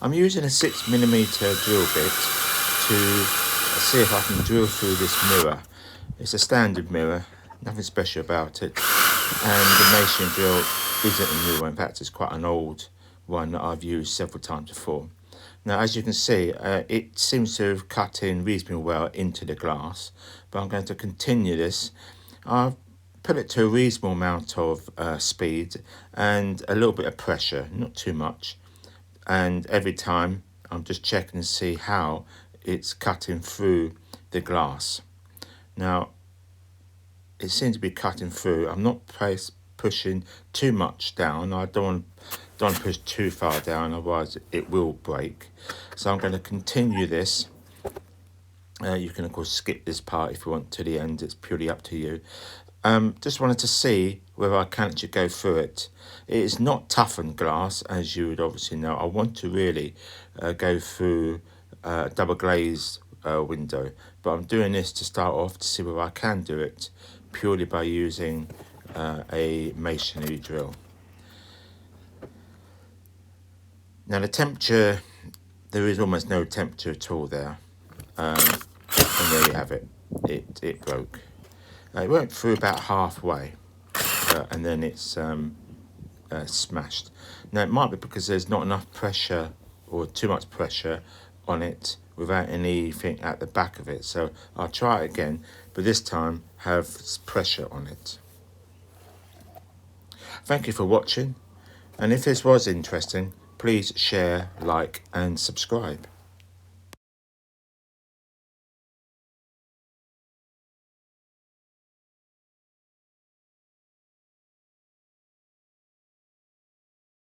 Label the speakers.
Speaker 1: I'm using a 6mm drill bit to see if I can drill through this mirror. It's a standard mirror, nothing special about it, and the Masonry drill isn't a new one. In fact, it's quite an old one that I've used several times before. Now, as you can see, it seems to have cut in reasonably well into the glass, but I'm going to continue this. I've put it to a reasonable amount of speed and a little bit of pressure, not too much. And every time I'm just checking to see how it's cutting through the glass. Now, it seems to be cutting through. I'm not pushing too much down. I don't want to push too far down, otherwise it will break. So I'm going to continue this. You can of course skip this part if you want to the end. It's purely up to you. Just wanted to see whether I can actually go through it. It is not toughened glass, as you would obviously know. I want to really go through a double glazed window, but I'm doing this to start off to see whether I can do it purely by using a masonry drill. Now the temperature, there is almost no temperature at all there, and there you have it. It broke. It went through about halfway, and then it's smashed. Now it might be because there's not enough pressure or too much pressure on it without anything at the back of it. So I'll try it again, but this time have pressure on it. Thank you for watching, and if this was interesting, please share, like and subscribe.